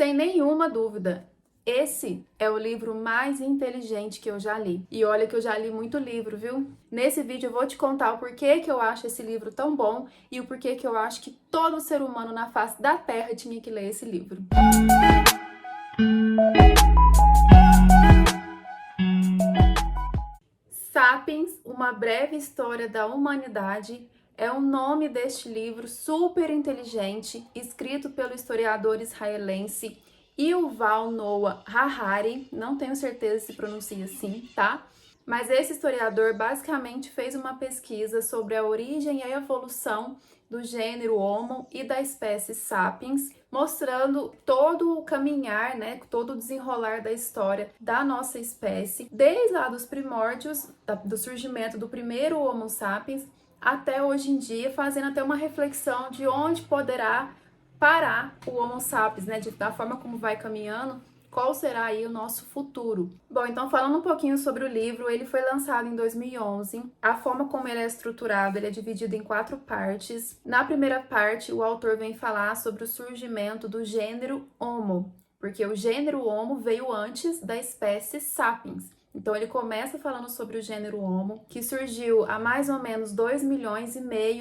Sem nenhuma dúvida, esse é o livro mais inteligente que eu já li. E olha que eu já li muito livro, viu? Nesse vídeo eu vou te contar o porquê que eu acho esse livro tão bom e o porquê que eu acho que todo ser humano na face da Terra tinha que ler esse livro. Sapiens, uma breve história da humanidade, é o nome deste livro super inteligente, escrito pelo historiador israelense Yuval Noah Harari, não tenho certeza se pronuncia assim, tá? Mas esse historiador basicamente fez uma pesquisa sobre a origem e a evolução do gênero Homo e da espécie Sapiens, mostrando todo o caminhar, né, todo o desenrolar da história da nossa espécie, desde lá dos primórdios, do surgimento do primeiro Homo sapiens, até hoje em dia, fazendo até uma reflexão de onde poderá parar o Homo sapiens, né, da forma como vai caminhando, qual será aí o nosso futuro. Bom, então falando um pouquinho sobre o livro, ele foi lançado em 2011. A forma como ele é estruturado, ele é dividido em 4 partes. Na primeira parte, o autor vem falar sobre o surgimento do gênero Homo, porque o gênero Homo veio antes da espécie Sapiens. Então ele começa falando sobre o gênero Homo, que surgiu há mais ou menos 2,5 milhões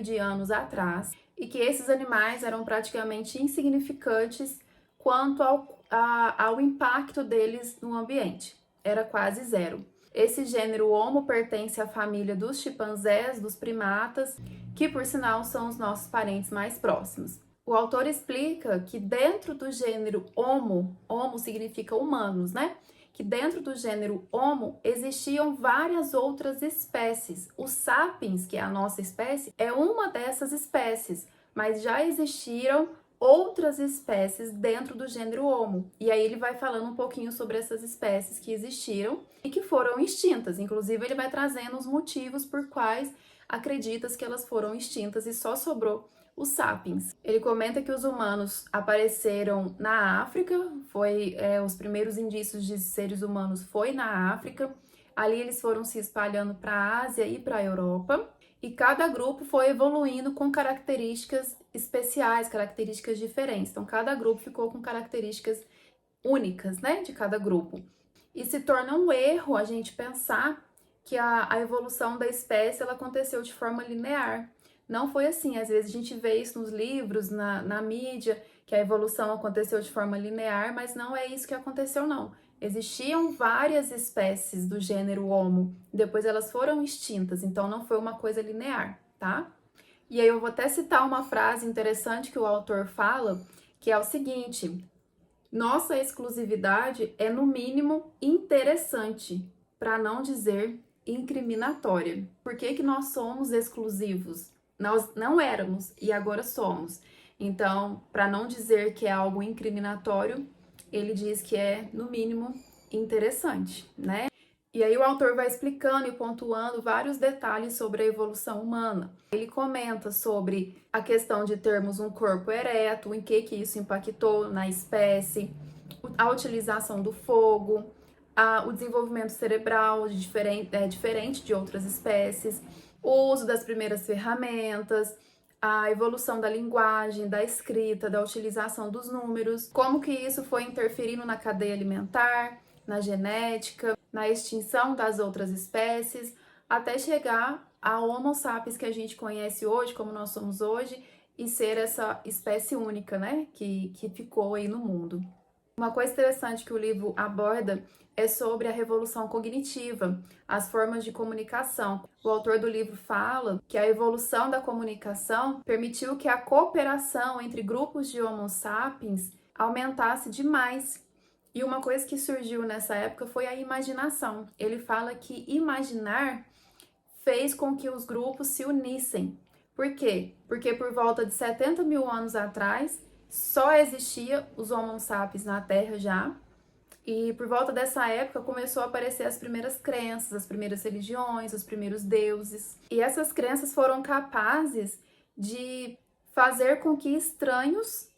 de anos atrás, e que esses animais eram praticamente insignificantes quanto ao impacto deles no ambiente. Era quase zero. Esse gênero Homo pertence à família dos chimpanzés, dos primatas, que por sinal são os nossos parentes mais próximos. O autor explica que dentro do gênero Homo, Homo significa humanos, né? Que dentro do gênero Homo existiam várias outras espécies. O Sapiens, que é a nossa espécie, é uma dessas espécies, mas já existiram outras espécies dentro do gênero Homo. E aí ele vai falando um pouquinho sobre essas espécies que existiram e que foram extintas. Inclusive ele vai trazendo os motivos por quais acredita que elas foram extintas e só sobrou os sapiens. Ele comenta que os humanos apareceram na África, os primeiros indícios de seres humanos foi na África. Ali eles foram se espalhando para a Ásia e para a Europa. E cada grupo foi evoluindo com características especiais, características diferentes. Então, cada grupo ficou com características únicas, né, de cada grupo. E se torna um erro a gente pensar que a evolução da espécie ela aconteceu de forma linear. Não foi assim. Às vezes a gente vê isso nos livros, na mídia, que a evolução aconteceu de forma linear, mas não é isso que aconteceu, não. Existiam várias espécies do gênero Homo, depois elas foram extintas, então não foi uma coisa linear, tá? E aí eu vou até citar uma frase interessante que o autor fala, que é o seguinte: nossa exclusividade é no mínimo interessante, para não dizer incriminatória. Por que que nós somos exclusivos? Nós não éramos e agora somos. Então, para não dizer que é algo incriminatório, ele diz que é, no mínimo, interessante, né? E aí o autor vai explicando e pontuando vários detalhes sobre a evolução humana. Ele comenta sobre a questão de termos um corpo ereto, em que isso impactou na espécie, a utilização do fogo, o desenvolvimento cerebral diferente de outras espécies, o uso das primeiras ferramentas, a evolução da linguagem, da escrita, da utilização dos números, como que isso foi interferindo na cadeia alimentar, na genética, na extinção das outras espécies, até chegar ao Homo sapiens que a gente conhece hoje, como nós somos hoje, e ser essa espécie única, né, que ficou aí no mundo. Uma coisa interessante que o livro aborda é sobre a revolução cognitiva, as formas de comunicação. O autor do livro fala que a evolução da comunicação permitiu que a cooperação entre grupos de Homo sapiens aumentasse demais. E uma coisa que surgiu nessa época foi a imaginação. Ele fala que imaginar fez com que os grupos se unissem. Por quê? Porque por volta de 70 mil anos atrás, só existia os Homo sapiens na Terra já, e por volta dessa época começou a aparecer as primeiras crenças, as primeiras religiões, os primeiros deuses. E essas crenças foram capazes de fazer com que estranhos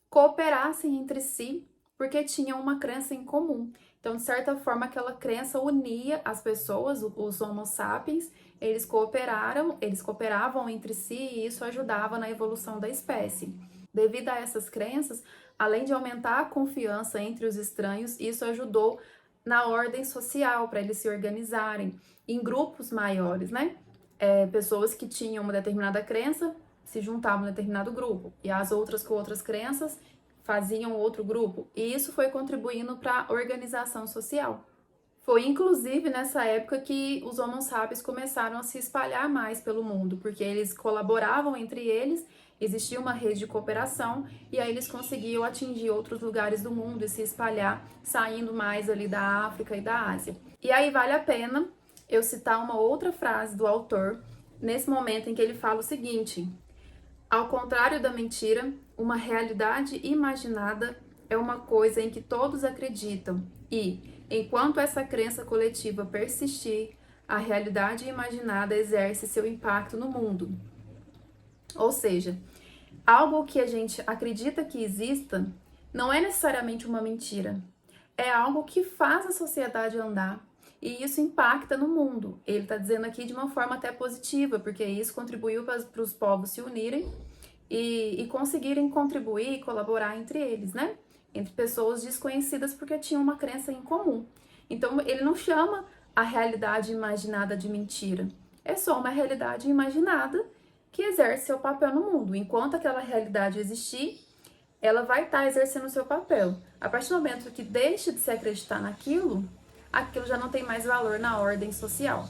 cooperassem entre si, porque tinham uma crença em comum. Então, de certa forma, aquela crença unia as pessoas, os Homo sapiens, eles cooperavam entre si e isso ajudava na evolução da espécie. Devido a essas crenças, além de aumentar a confiança entre os estranhos, isso ajudou na ordem social, para eles se organizarem em grupos maiores, né? Pessoas que tinham uma determinada crença se juntavam em determinado grupo, e as outras com outras crenças faziam outro grupo, e isso foi contribuindo para a organização social. Foi inclusive nessa época que os Homo sapiens começaram a se espalhar mais pelo mundo, porque eles colaboravam entre eles, existia uma rede de cooperação e aí eles conseguiam atingir outros lugares do mundo e se espalhar, saindo mais ali da África e da Ásia. E aí vale a pena eu citar uma outra frase do autor, nesse momento em que ele fala o seguinte: ao contrário da mentira, uma realidade imaginada é uma coisa em que todos acreditam e, enquanto essa crença coletiva persistir, a realidade imaginada exerce seu impacto no mundo. Ou seja, algo que a gente acredita que exista não é necessariamente uma mentira. É algo que faz a sociedade andar e isso impacta no mundo. Ele está dizendo aqui de uma forma até positiva, porque isso contribuiu para os povos se unirem e conseguirem contribuir e colaborar entre eles, né? Entre pessoas desconhecidas porque tinham uma crença em comum. Então, ele não chama a realidade imaginada de mentira. É só uma realidade imaginada que exerce seu papel no mundo. Enquanto aquela realidade existir, ela vai estar exercendo o seu papel. A partir do momento que deixa de se acreditar naquilo, aquilo já não tem mais valor na ordem social.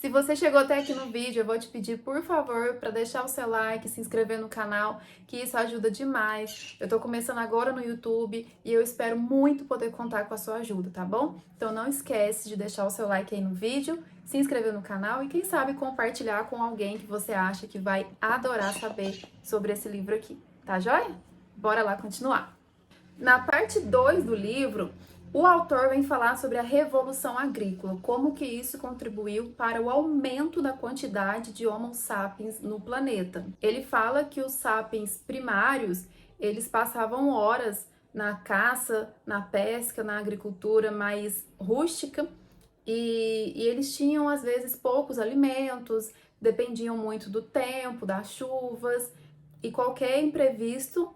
Se você chegou até aqui no vídeo, eu vou te pedir, por favor, para deixar o seu like, se inscrever no canal, que isso ajuda demais. Eu tô começando agora no YouTube e eu espero muito poder contar com a sua ajuda, tá bom? Então não esquece de deixar o seu like aí no vídeo, se inscrever no canal e quem sabe compartilhar com alguém que você acha que vai adorar saber sobre esse livro aqui, tá joia? Bora lá continuar. Na parte 2 do livro, o autor vem falar sobre a Revolução Agrícola, como que isso contribuiu para o aumento da quantidade de Homo sapiens no planeta. Ele fala que os sapiens primários, eles passavam horas na caça, na pesca, na agricultura mais rústica, e eles tinham às vezes poucos alimentos, dependiam muito do tempo, das chuvas, e qualquer imprevisto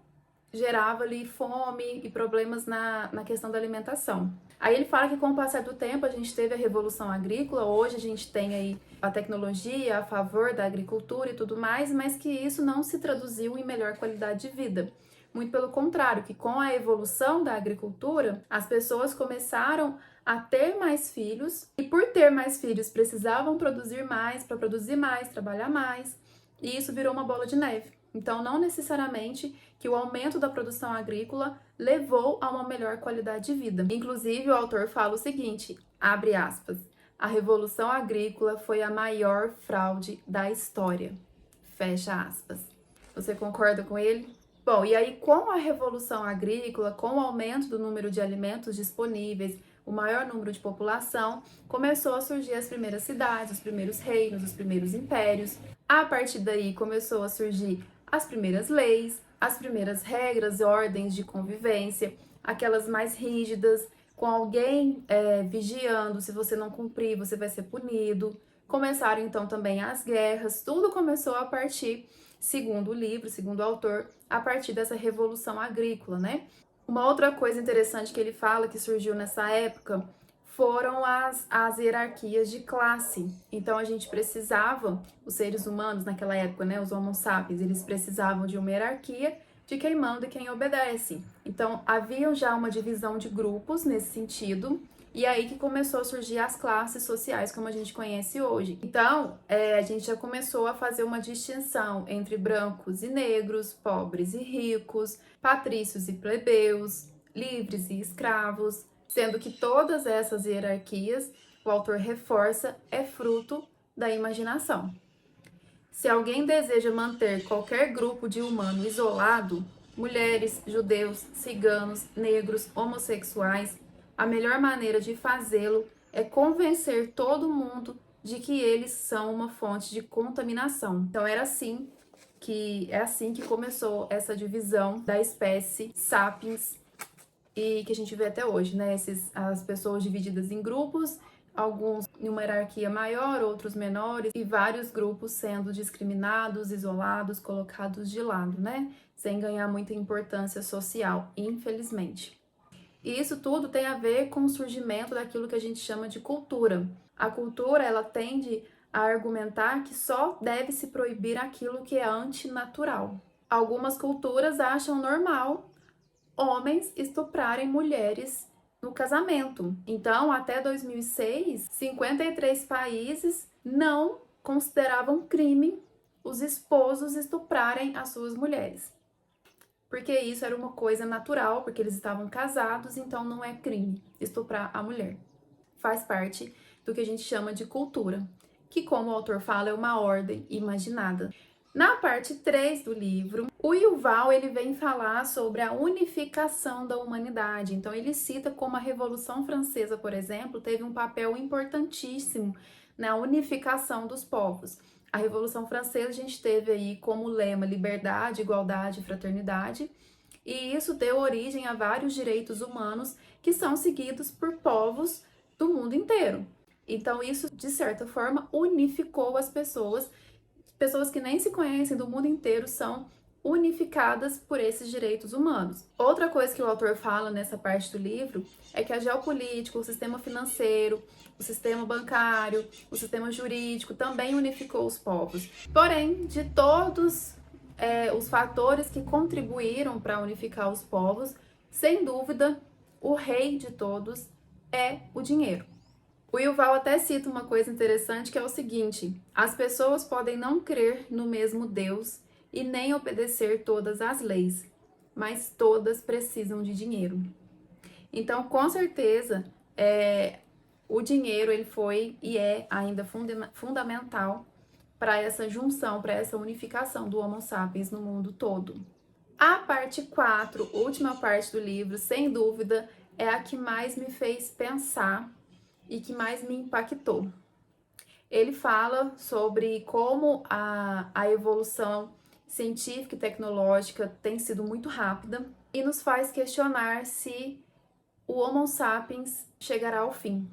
gerava ali fome e problemas na questão da alimentação. Aí ele fala que com o passar do tempo a gente teve a revolução agrícola, hoje a gente tem aí a tecnologia a favor da agricultura e tudo mais, mas que isso não se traduziu em melhor qualidade de vida. Muito pelo contrário, que com a evolução da agricultura, as pessoas começaram a ter mais filhos e por ter mais filhos precisavam produzir mais, para produzir mais, trabalhar mais, e isso virou uma bola de neve. Então, não necessariamente que o aumento da produção agrícola levou a uma melhor qualidade de vida. Inclusive, o autor fala o seguinte, abre aspas, a Revolução Agrícola foi a maior fraude da história, fecha aspas. Você concorda com ele? Bom, e aí com a Revolução Agrícola, com o aumento do número de alimentos disponíveis, o maior número de população, começou a surgir as primeiras cidades, os primeiros reinos, os primeiros impérios. A partir daí começou a surgir as primeiras leis, as primeiras regras e ordens de convivência, aquelas mais rígidas, com alguém vigiando, se você não cumprir, você vai ser punido. Começaram então também as guerras, tudo começou a partir, segundo o livro, segundo o autor, a partir dessa revolução agrícola, né? Uma outra coisa interessante que ele fala que surgiu nessa época foram as hierarquias de classe. Então a gente precisava, os seres humanos naquela época, né, os Homo sapiens, eles precisavam de uma hierarquia de quem manda e quem obedece. Então havia já uma divisão de grupos nesse sentido, e aí que começou a surgir as classes sociais como a gente conhece hoje. Então a gente já começou a fazer uma distinção entre brancos e negros, pobres e ricos, patrícios e plebeus, livres e escravos, sendo que todas essas hierarquias, o autor reforça, é fruto da imaginação. Se alguém deseja manter qualquer grupo de humano isolado, mulheres, judeus, ciganos, negros, homossexuais, a melhor maneira de fazê-lo é convencer todo mundo de que eles são uma fonte de contaminação. Então é assim que começou essa divisão da espécie sapiens e que a gente vê até hoje, né? As pessoas divididas em grupos, alguns em uma hierarquia maior, outros menores, e vários grupos sendo discriminados, isolados, colocados de lado, né? Sem ganhar muita importância social, infelizmente. E isso tudo tem a ver com o surgimento daquilo que a gente chama de cultura. A cultura, ela tende a argumentar que só deve se proibir aquilo que é antinatural. Algumas culturas acham normal homens estuprarem mulheres no casamento. Então, até 2006, 53 países não consideravam crime os esposos estuprarem as suas mulheres. Porque isso era uma coisa natural, porque eles estavam casados, então não é crime estuprar a mulher. Faz parte do que a gente chama de cultura, que, como o autor fala, é uma ordem imaginada. Na parte 3 do livro, o Yuval ele vem falar sobre a unificação da humanidade. Então ele cita como a Revolução Francesa, por exemplo, teve um papel importantíssimo na unificação dos povos. A Revolução Francesa a gente teve aí como lema liberdade, igualdade e fraternidade, e isso deu origem a vários direitos humanos que são seguidos por povos do mundo inteiro. Então isso, de certa forma, unificou as pessoas que nem se conhecem do mundo inteiro são unificadas por esses direitos humanos. Outra coisa que o autor fala nessa parte do livro é que a geopolítica, o sistema financeiro, o sistema bancário, o sistema jurídico também unificou os povos. Porém, de todos os fatores que contribuíram para unificar os povos, sem dúvida, o rei de todos é o dinheiro. O Yuval até cita uma coisa interessante que é o seguinte: as pessoas podem não crer no mesmo Deus e nem obedecer todas as leis, mas todas precisam de dinheiro. Então, com certeza, o dinheiro ele foi e é ainda fundamental para essa junção, para essa unificação do Homo sapiens no mundo todo. A parte 4, última parte do livro, sem dúvida, é a que mais me fez pensar e que mais me impactou. Ele fala sobre como a evolução científica e tecnológica tem sido muito rápida e nos faz questionar se o Homo sapiens chegará ao fim.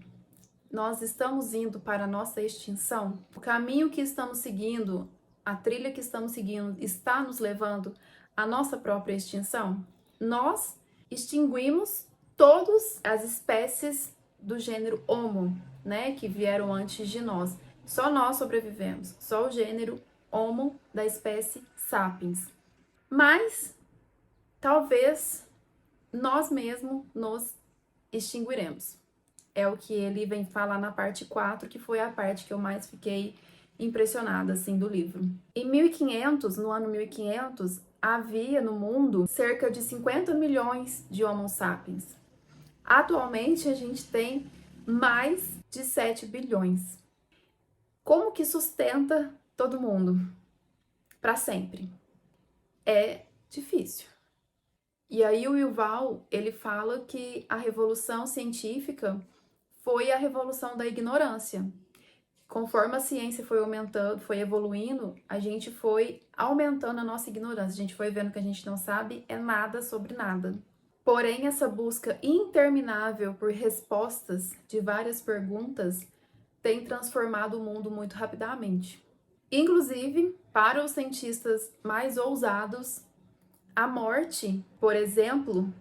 Nós estamos indo para a nossa extinção? O caminho que estamos seguindo, a trilha que estamos seguindo, está nos levando à nossa própria extinção? Nós extinguimos todas as espécies do gênero Homo, né, que vieram antes de nós. Só nós sobrevivemos, só o gênero Homo da espécie Sapiens. Mas talvez nós mesmos nos extinguiremos. É o que ele vem falar na parte 4, que foi a parte que eu mais fiquei impressionada assim do livro. Em 1500, no ano 1500, havia no mundo cerca de 50 milhões de Homo sapiens. Atualmente, a gente tem mais de 7 bilhões. Como que sustenta todo mundo para sempre? É difícil. E aí o Yuval, ele fala que a revolução científica foi a revolução da ignorância. Conforme a ciência foi aumentando, foi evoluindo, a gente foi aumentando a nossa ignorância. A gente foi vendo que a gente não sabe nada sobre nada. Porém, essa busca interminável por respostas de várias perguntas tem transformado o mundo muito rapidamente. Inclusive, para os cientistas mais ousados, a morte, por exemplo,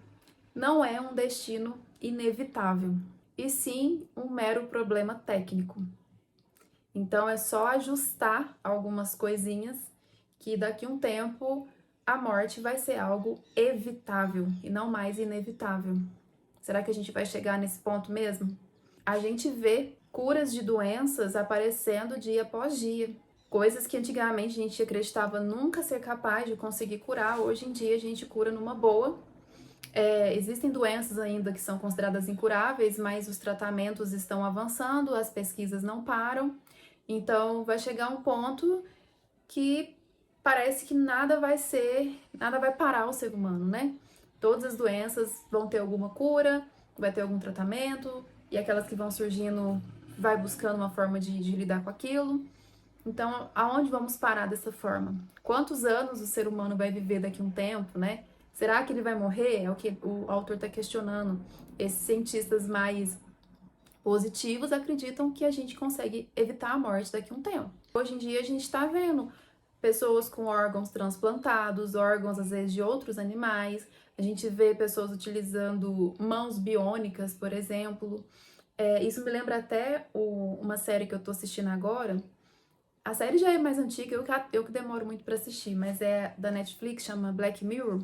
não é um destino inevitável, e sim um mero problema técnico. Então, é só ajustar algumas coisinhas que daqui a um tempo a morte vai ser algo evitável e não mais inevitável. Será que a gente vai chegar nesse ponto mesmo? A gente vê curas de doenças aparecendo dia após dia. Coisas que antigamente a gente acreditava nunca ser capaz de conseguir curar, hoje em dia a gente cura numa boa. Existem doenças ainda que são consideradas incuráveis, mas os tratamentos estão avançando, as pesquisas não param. Então vai chegar um ponto que parece que nada vai parar o ser humano, né? Todas as doenças vão ter alguma cura, vai ter algum tratamento, e aquelas que vão surgindo vai buscando uma forma de lidar com aquilo. Então, aonde vamos parar dessa forma? Quantos anos o ser humano vai viver daqui a um tempo, né? Será que ele vai morrer? É o que o autor está questionando. Esses cientistas mais positivos acreditam que a gente consegue evitar a morte daqui a um tempo. Hoje em dia a gente está vendo pessoas com órgãos transplantados, órgãos às vezes de outros animais. A gente vê pessoas utilizando mãos biônicas, por exemplo. Isso me lembra até uma série que eu tô assistindo agora. A série já é mais antiga, eu que demoro muito para assistir, mas é da Netflix, chama Black Mirror.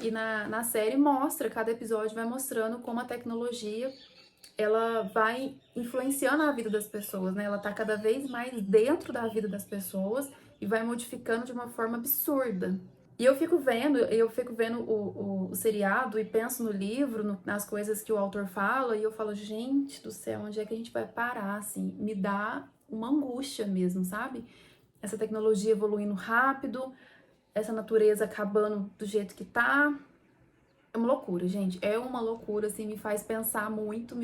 E na série mostra, cada episódio vai mostrando como a tecnologia ela vai influenciando a vida das pessoas, né? Ela tá cada vez mais dentro da vida das pessoas e vai modificando de uma forma absurda. E eu fico vendo o seriado e penso no livro, nas coisas que o autor fala, e eu falo, gente do céu, onde é que a gente vai parar, assim? Me dá uma angústia mesmo, sabe? Essa tecnologia evoluindo rápido, essa natureza acabando do jeito que tá. É uma loucura, gente. É uma loucura, assim, me faz pensar muito,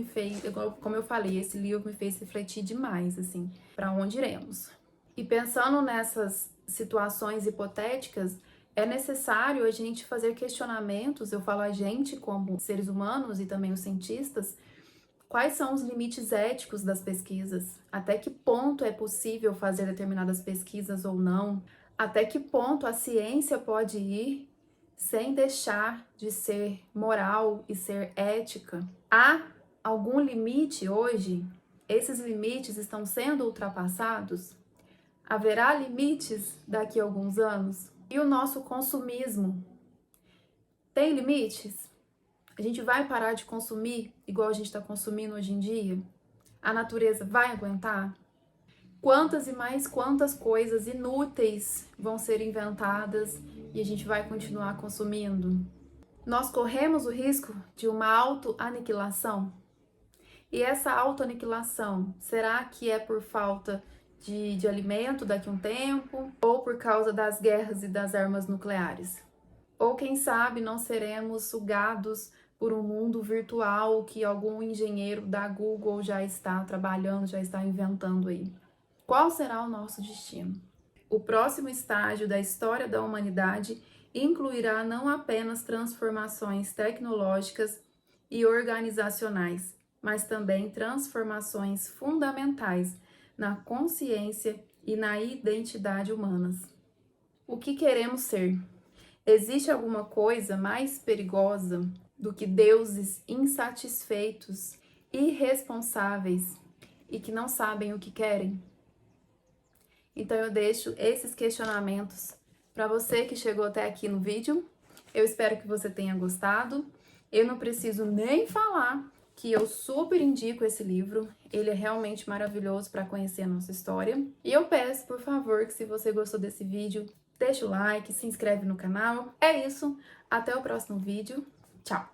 como eu falei, esse livro me fez refletir demais, assim, para onde iremos. E pensando nessas situações hipotéticas, é necessário a gente fazer questionamentos, eu falo a gente como seres humanos e também os cientistas, quais são os limites éticos das pesquisas? Até que ponto é possível fazer determinadas pesquisas ou não? Até que ponto a ciência pode ir sem deixar de ser moral e ser ética? Há algum limite hoje? Esses limites estão sendo ultrapassados? Haverá limites daqui a alguns anos? E o nosso consumismo tem limites? A gente vai parar de consumir igual a gente está consumindo hoje em dia? A natureza vai aguentar? Quantas e mais quantas coisas inúteis vão ser inventadas e a gente vai continuar consumindo? Nós corremos o risco de uma autoaniquilação? E essa autoaniquilação, será que é por falta de alimento daqui a um tempo? Ou por causa das guerras e das armas nucleares? Ou quem sabe não seremos sugados por um mundo virtual que algum engenheiro da Google já está trabalhando, já está inventando aí? Qual será o nosso destino? O próximo estágio da história da humanidade incluirá não apenas transformações tecnológicas e organizacionais, mas também transformações fundamentais na consciência e na identidade humanas. O que queremos ser? Existe alguma coisa mais perigosa do que deuses insatisfeitos, irresponsáveis e que não sabem o que querem? Então eu deixo esses questionamentos para você que chegou até aqui no vídeo. Eu espero que você tenha gostado. Eu não preciso nem falar que eu super indico esse livro. Ele é realmente maravilhoso para conhecer a nossa história. E eu peço, por favor, que se você gostou desse vídeo, deixa o like, se inscreve no canal. É isso, até o próximo vídeo. Tchau!